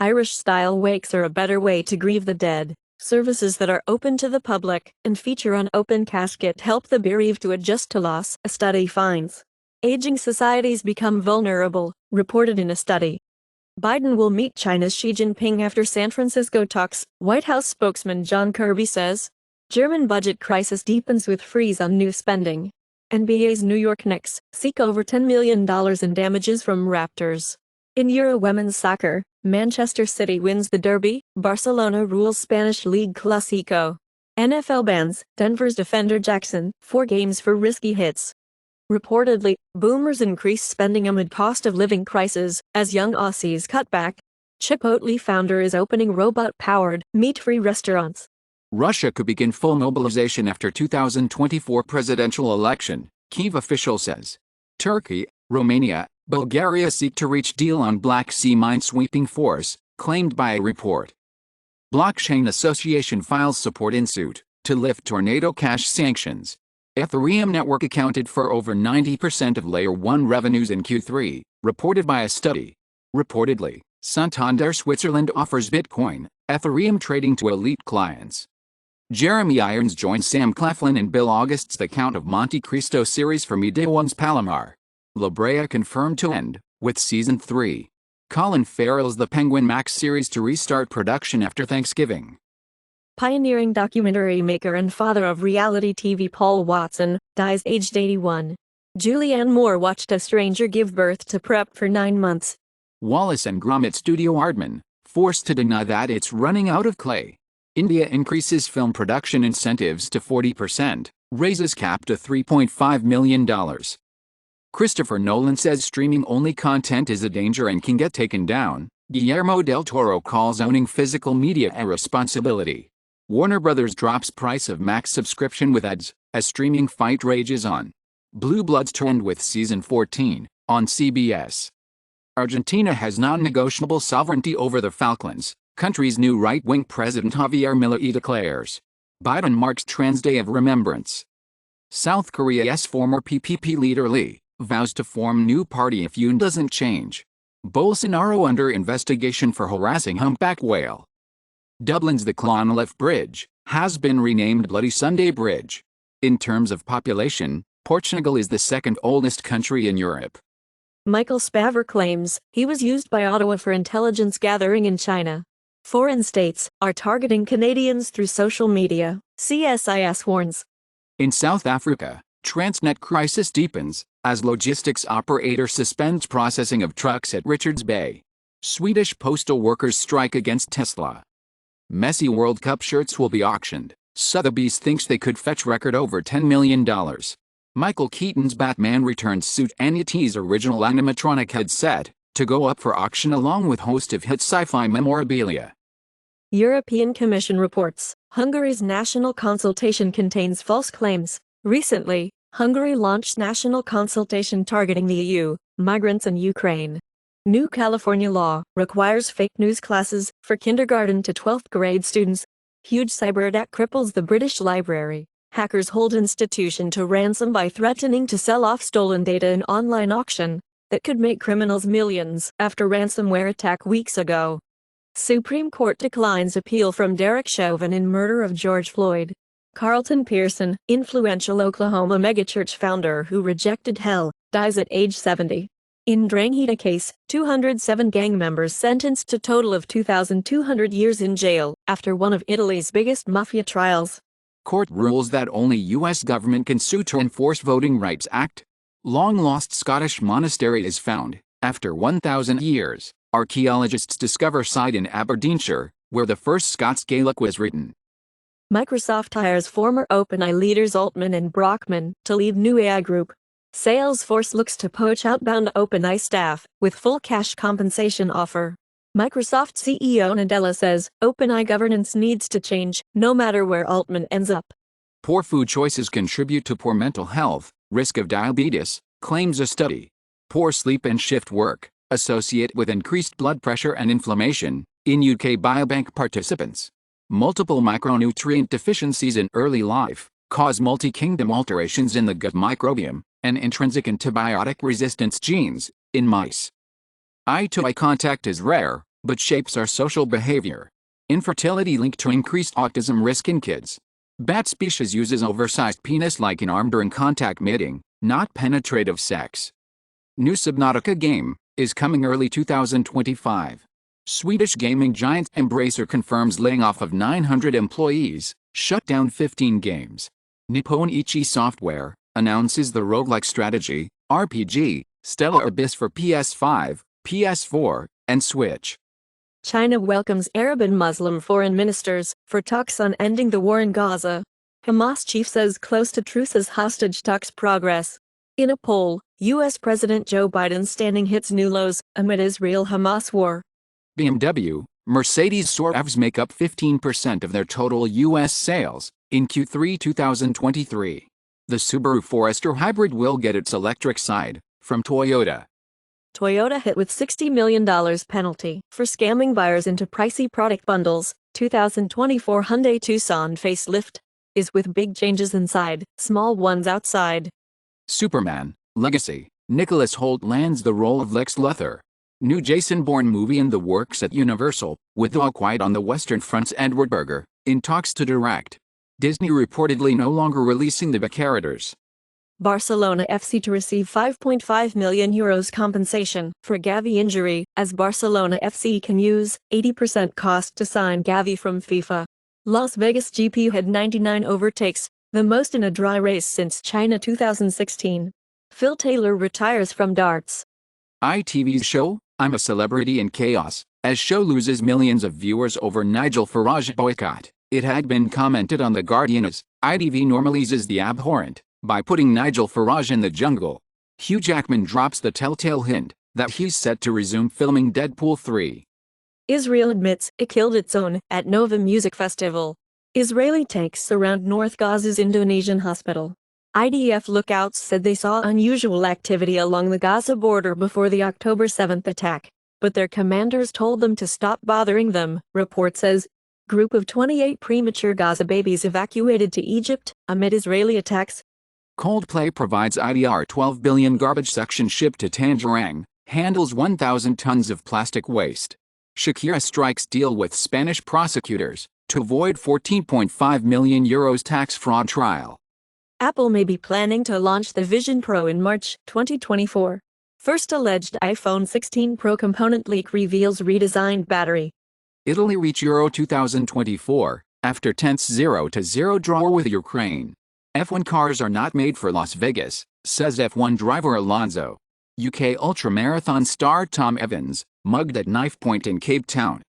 Irish-style wakes are a better way to grieve the dead. Services that are open to the public and feature an open casket help the bereaved to adjust to loss, a study finds. Aging societies become vulnerable, reported in a study. Biden will meet China's Xi Jinping after San Francisco talks, White House spokesman John Kirby says. German budget crisis deepens with freeze on new spending. NBA's New York Knicks seek over $10 million in damages from Raptors. In Euro women's soccer, Manchester City wins the Derby, Barcelona rules Spanish League Clásico. NFL bans Denver's defender Jackson 4 games for risky hits. Reportedly, boomers increase spending amid cost of living crisis as young Aussies cut back. Chipotle founder is opening robot-powered, meat-free restaurants. Russia could begin full mobilization after 2024 presidential election, Kyiv official says. Turkey, Romania, Bulgaria seek to reach deal on Black Sea minesweeping force, claimed by a report. Blockchain Association files support in suit to lift Tornado Cash sanctions. Ethereum network accounted for over 90% of Layer 1 revenues in Q3, reported by a study. Reportedly, Santander Switzerland offers Bitcoin, Ethereum trading to elite clients. Jeremy Irons joins Sam Claflin and Bill August's The Count of Monte Cristo series for Midday One's Palomar. La Brea confirmed to end, with Season 3. Colin Farrell's The Penguin Max series to restart production after Thanksgiving. Pioneering documentary maker and father of reality TV Paul Watson dies aged 81. Julianne Moore watched a stranger give birth to Prep for 9 months. Wallace and Gromit Studio Aardman, forced to deny that it's running out of clay. India increases film production incentives to 40%, raises cap to $3.5 million. Christopher Nolan says streaming-only content is a danger and can get taken down. Guillermo del Toro calls owning physical media a responsibility. Warner Bros. Drops price of Max subscription with ads, as streaming fight rages on. Blue Bloods trend with Season 14, on CBS. Argentina has non-negotiable sovereignty over the Falklands, country's new right-wing president Javier Milei declares. Biden marks Trans Day of Remembrance. South Korea's former PPP leader Lee vows to form new party if Yoon doesn't change. Bolsonaro under investigation for harassing humpback whale. Dublin's the Clonliffe Bridge has been renamed Bloody Sunday Bridge. In terms of population, Portugal is the second oldest country in Europe. Michael Spavor claims he was used by Ottawa for intelligence gathering in China. Foreign states are targeting Canadians through social media, CSIS warns. In South Africa, Transnet crisis deepens as logistics operator suspends processing of trucks at Richards Bay. Swedish postal workers strike against Tesla. Messi World Cup shirts will be auctioned. Sotheby's thinks they could fetch record over $10 million. Michael Keaton's Batman Returns suit and E.T.'s original animatronic headset to go up for auction along with host of hit sci-fi memorabilia. European Commission reports Hungary's national consultation contains false claims. Recently, Hungary launched national consultation targeting the EU, migrants and Ukraine. New California law requires fake news classes for kindergarten to 12th grade students. Huge cyberattack cripples the British Library. Hackers hold institution to ransom by threatening to sell off stolen data in online auction that could make criminals millions after ransomware attack weeks ago. Supreme Court declines appeal from Derek Chauvin in murder of George Floyd. Carlton Pearson, influential Oklahoma megachurch founder who rejected hell, dies at age 70. In Drangheta case, 207 gang members sentenced to total of 2,200 years in jail after one of Italy's biggest mafia trials. Court rules that only U.S. government can sue to enforce Voting Rights Act. Long-lost Scottish monastery is found. After 1,000 years, archaeologists discover site in Aberdeenshire, where the first Scots Gaelic was written. Microsoft hires former OpenAI leaders Altman and Brockman to lead new AI group. Salesforce looks to poach outbound OpenAI staff with full cash compensation offer. Microsoft CEO Nadella says OpenAI governance needs to change, no matter where Altman ends up. Poor food choices contribute to poor mental health, risk of diabetes, claims a study. Poor sleep and shift work associate with increased blood pressure and inflammation, in UK Biobank participants. Multiple micronutrient deficiencies in early life cause multi-kingdom alterations in the gut microbiome and intrinsic antibiotic resistance genes in mice. Eye-to-eye contact is rare, but shapes our social behavior. Infertility linked to increased autism risk in kids. Bat species uses oversized penis like in arm during contact mating, not penetrative sex. New Subnautica game is coming early 2025. Swedish gaming giant Embracer confirms laying off of 900 employees, shut down 15 games. Nippon Ichi Software announces the roguelike strategy RPG Stellar Abyss for PS5, PS4, and Switch. China welcomes Arab and Muslim foreign ministers for talks on ending the war in Gaza. Hamas chief says close to truce as hostage talks progress. In a poll, U.S. President Joe Biden's standing hits new lows amid Israel-Hamas war. BMW, Mercedes SUVs make up 15% of their total U.S. sales in Q3 2023. The Subaru Forester Hybrid will get its electric side from Toyota. Toyota hit with $60 million penalty for scamming buyers into pricey product bundles. 2024 Hyundai Tucson facelift is with big changes inside, small ones outside. Superman, Legacy, Nicholas Hoult lands the role of Lex Luthor. New Jason Bourne movie in the works at Universal, with All Quiet on the Western Front's Edward Berger in talks to direct. Disney reportedly no longer releasing the characters. Barcelona FC to receive €5.5 million compensation for Gavi injury, as Barcelona FC can use 80% cost to sign Gavi from FIFA. Las Vegas GP had 99 overtakes, the most in a dry race since China 2016. Phil Taylor retires from darts. ITV's show, I'm a Celebrity in Chaos, as show loses millions of viewers over Nigel Farage boycott. It had been commented on The Guardian as, ITV normalizes the abhorrent by putting Nigel Farage in the jungle. Hugh Jackman drops the telltale hint that he's set to resume filming Deadpool 3. Israel admits it killed its own at Nova Music Festival. Israeli tanks surround North Gaza's Indonesian hospital. IDF lookouts said they saw unusual activity along the Gaza border before the October 7th attack, but their commanders told them to stop bothering them, report says. Group of 28 premature Gaza babies evacuated to Egypt amid Israeli attacks. Coldplay provides IDR 12 billion garbage section ship to Tangerang, handles 1,000 tons of plastic waste. Shakira strikes deal with Spanish prosecutors to avoid €14.5 million tax fraud trial. Apple may be planning to launch the Vision Pro in March 2024. First alleged iPhone 16 Pro component leak reveals redesigned battery. Italy reach Euro 2024 after tense 0-0 draw with Ukraine. F1 cars are not made for Las Vegas, says F1 driver Alonso. UK ultramarathon star Tom Evans, mugged at knife point in Cape Town.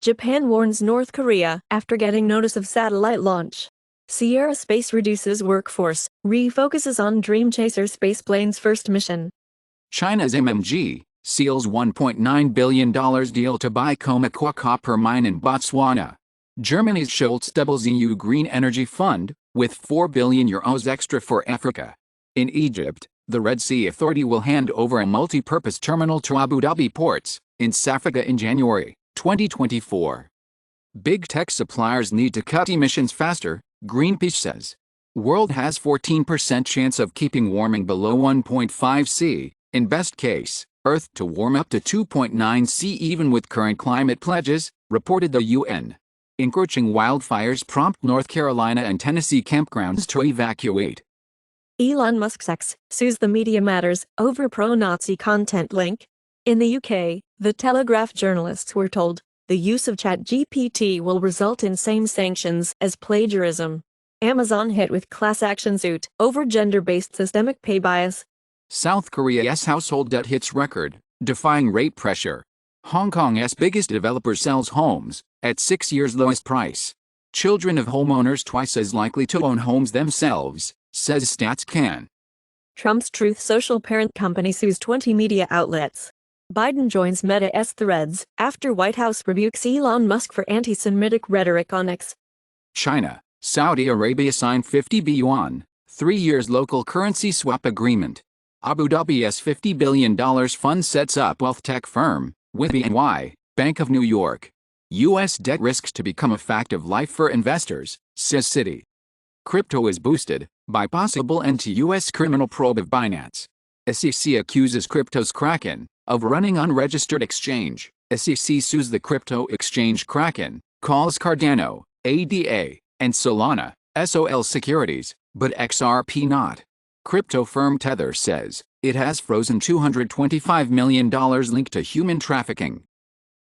Japan warns North Korea after getting notice of satellite launch. Sierra Space reduces workforce, refocuses on Dream Chaser spaceplane's first mission. China's MMG seals $1.9 billion deal to buy Khoemacau copper mine in Botswana. Germany's Scholz doubles EU Green Energy Fund, with €4 billion extra for Africa. In Egypt, the Red Sea Authority will hand over a multi-purpose terminal to Abu Dhabi ports in Safaga in January 2024. Big tech suppliers need to cut emissions faster, Greenpeace says. World has 14% chance of keeping warming below 1.5 C, in best case, Earth to warm up to 2.9 C even with current climate pledges, reported the UN. Encroaching wildfires prompt North Carolina and Tennessee campgrounds to evacuate. Elon Musk's ex sues the Media Matters over pro-Nazi content link. In the UK, the Telegraph journalists were told the use of ChatGPT will result in same sanctions as plagiarism. Amazon hit with class action suit over gender-based systemic pay bias. South Korea's household debt hits record, defying rate pressure. Hong Kong's biggest developer sells homes at 6 years' lowest price. Children of homeowners twice as likely to own homes themselves, says StatsCan. Trump's Truth Social parent company sues 20 media outlets. Biden joins Meta's Threads after White House rebukes Elon Musk for anti-Semitic rhetoric on X. China, Saudi Arabia signed 50 yuan, 3 years local currency swap agreement. Abu Dhabi's $50 billion fund sets up wealth tech firm, with BNY, Bank of New York. U.S. debt risks to become a fact of life for investors, says Citi. Crypto is boosted by possible end to U.S. criminal probe of Binance. SEC accuses crypto's Kraken of running unregistered exchange. SEC sues the crypto exchange Kraken, calls Cardano, ADA, and Solana, SOL securities, but XRP not. Crypto firm Tether says it has frozen $225 million linked to human trafficking.